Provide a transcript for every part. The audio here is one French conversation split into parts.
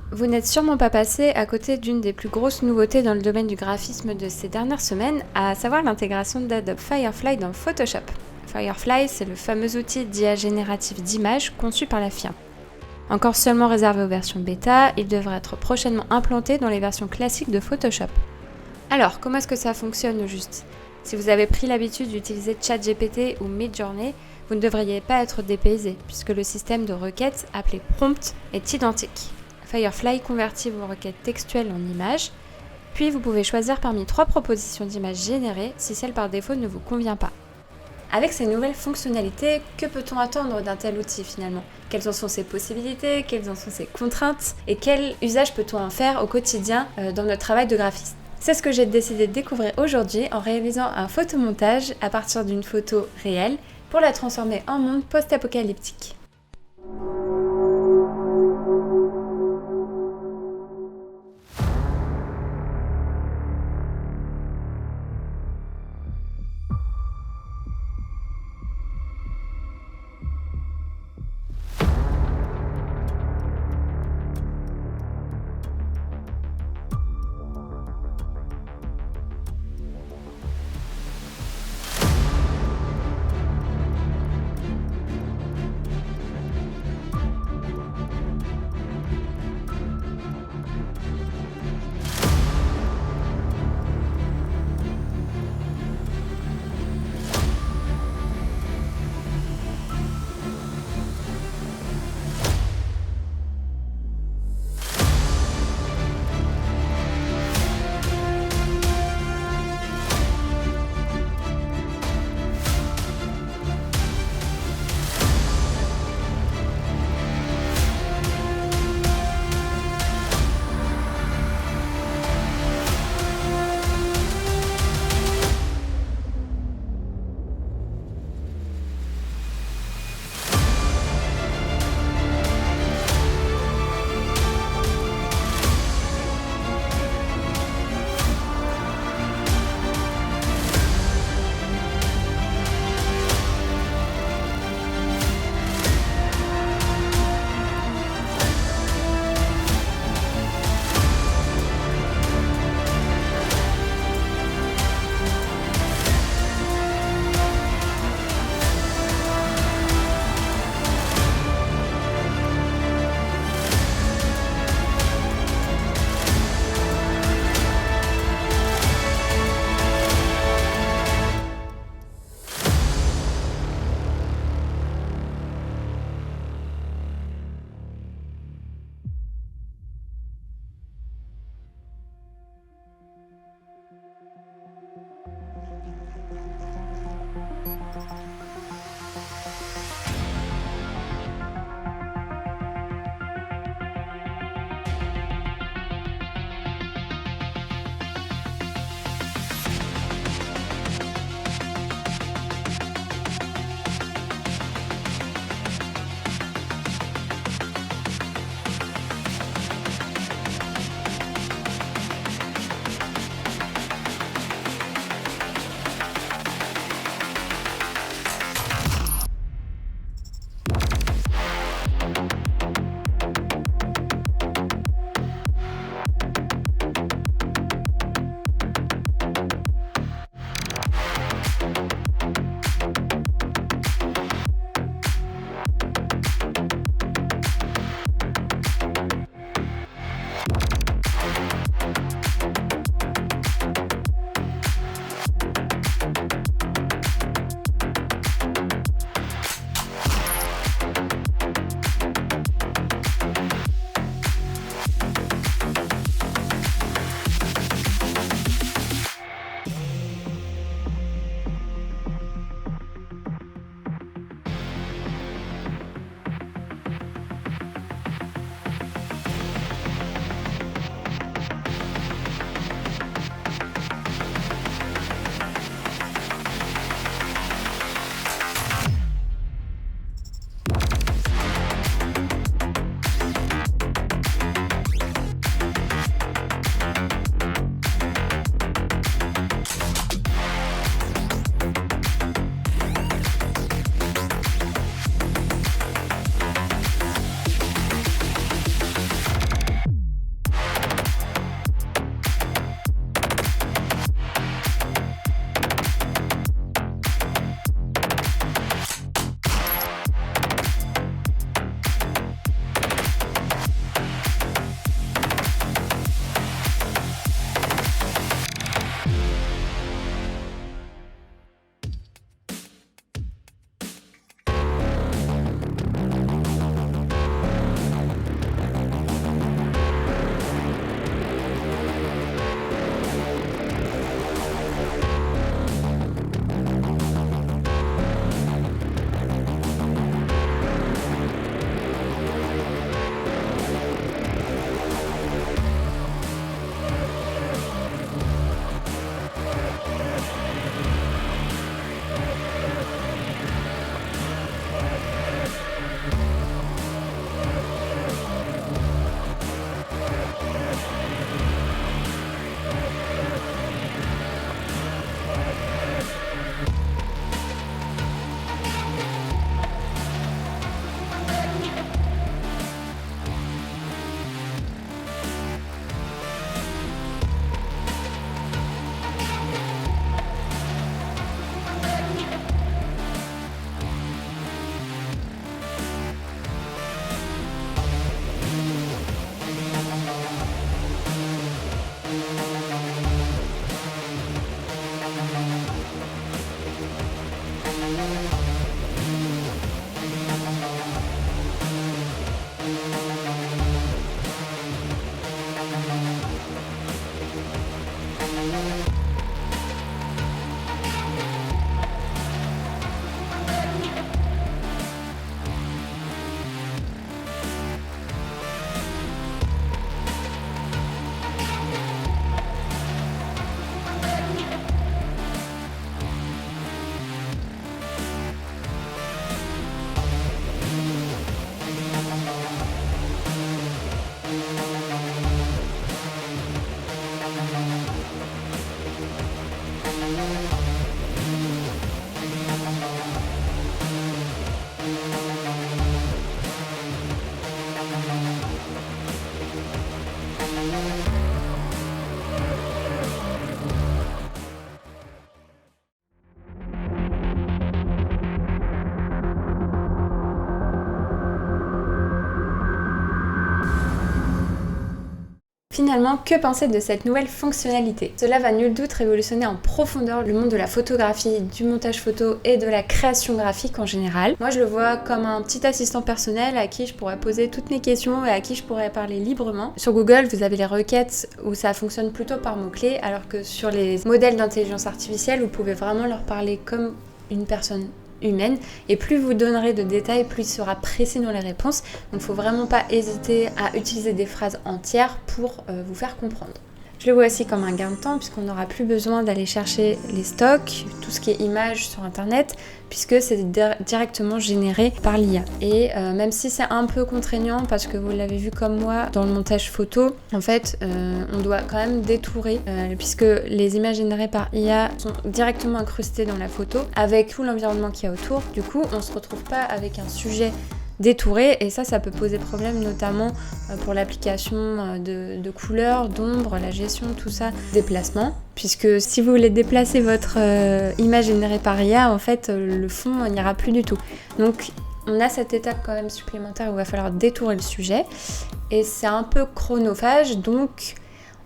Vous n'êtes sûrement pas passé à côté d'une des plus grosses nouveautés dans le domaine du graphisme de ces dernières semaines, à savoir l'intégration d'Adobe Firefly dans Photoshop. Firefly, c'est le fameux outil d'IA générative d'images conçu par la firme. Encore seulement réservé aux versions bêta, il devrait être prochainement implanté dans les versions classiques de Photoshop. Alors, comment est-ce que ça fonctionne au juste ? Si vous avez pris l'habitude d'utiliser ChatGPT ou Midjourney, vous ne devriez pas être dépaysé, puisque le système de requête appelé Prompt est identique. Firefly convertit vos requêtes textuelles en images, puis vous pouvez choisir parmi 3 propositions d'images générées si celle par défaut ne vous convient pas. Avec ces nouvelles fonctionnalités, que peut-on attendre d'un tel outil finalement ? Quelles en sont ses possibilités ? Quelles en sont ses contraintes ? Et quel usage peut-on en faire au quotidien dans notre travail de graphiste ? C'est ce que j'ai décidé de découvrir aujourd'hui en réalisant un photomontage à partir d'une photo réelle pour la transformer en monde post-apocalyptique. Finalement, que penser de cette nouvelle fonctionnalité? Cela va nul doute révolutionner en profondeur le monde de la photographie, du montage photo et de la création graphique en général. Moi je le vois comme un petit assistant personnel à qui je pourrais poser toutes mes questions et à qui je pourrais parler librement. Sur Google, vous avez les requêtes où ça fonctionne plutôt par mots-clés, alors que sur les modèles d'intelligence artificielle, vous pouvez vraiment leur parler comme une personne humaine, et plus vous donnerez de détails, plus il sera précis dans les réponses. Donc il ne faut vraiment pas hésiter à utiliser des phrases entières pour vous faire comprendre. Je le vois aussi comme un gain de temps puisqu'on n'aura plus besoin d'aller chercher les stocks, tout ce qui est images sur internet, puisque c'est directement généré par l'IA. Et même si c'est un peu contraignant parce que vous l'avez vu comme moi dans le montage photo, en fait on doit quand même détourer puisque les images générées par IA sont directement incrustées dans la photo avec tout l'environnement qu'il y a autour. Du coup on ne se retrouve pas avec un sujet détouré, et ça peut poser problème notamment pour l'application de couleurs, d'ombre, la gestion, tout ça, déplacement, puisque si vous voulez déplacer votre image générée par IA, en fait le fond n'ira plus du tout. Donc on a cette étape quand même supplémentaire où il va falloir détourer le sujet, et c'est un peu chronophage, donc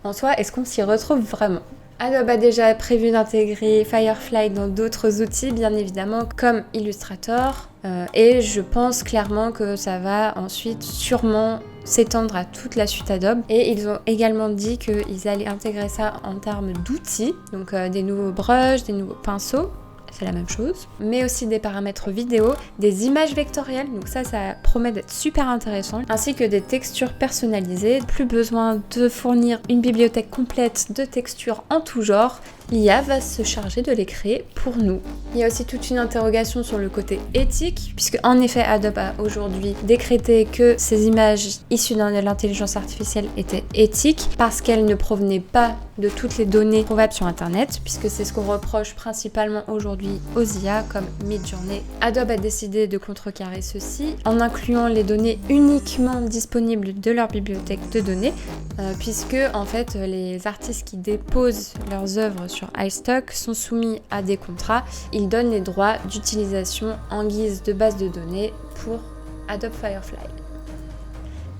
en soi, est-ce qu'on s'y retrouve vraiment? Adobe a déjà prévu d'intégrer Firefly dans d'autres outils, bien évidemment, comme Illustrator, et je pense clairement que ça va ensuite sûrement s'étendre à toute la suite Adobe. Et ils ont également dit qu'ils allaient intégrer ça en termes d'outils, donc des nouveaux brushes, des nouveaux pinceaux, c'est la même chose, mais aussi des paramètres vidéo, des images vectorielles, donc ça promet d'être super intéressant, ainsi que des textures personnalisées. Plus besoin de fournir une bibliothèque complète de textures en tout genre, l'IA va se charger de les créer pour nous. Il y a aussi toute une interrogation sur le côté éthique, puisque en effet Adobe a aujourd'hui décrété que ces images issues de l'intelligence artificielle étaient éthiques parce qu'elles ne provenaient pas de toutes les données trouvables sur internet, puisque c'est ce qu'on reproche principalement aujourd'hui aux IA comme Midjourney. Adobe a décidé de contrecarrer ceci en incluant les données uniquement disponibles de leur bibliothèque de données, puisque en fait les artistes qui déposent leurs œuvres sur iStock sont soumis à des contrats. Ils donnent les droits d'utilisation en guise de base de données pour Adobe Firefly.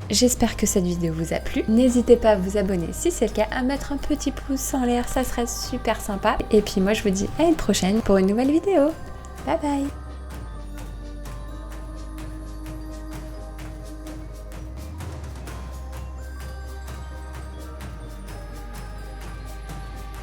J'espère que cette vidéo vous a plu. N'hésitez pas à vous abonner si c'est le cas, à mettre un petit pouce en l'air, ça serait super sympa. Et puis moi je vous dis à une prochaine pour une nouvelle vidéo. Bye bye!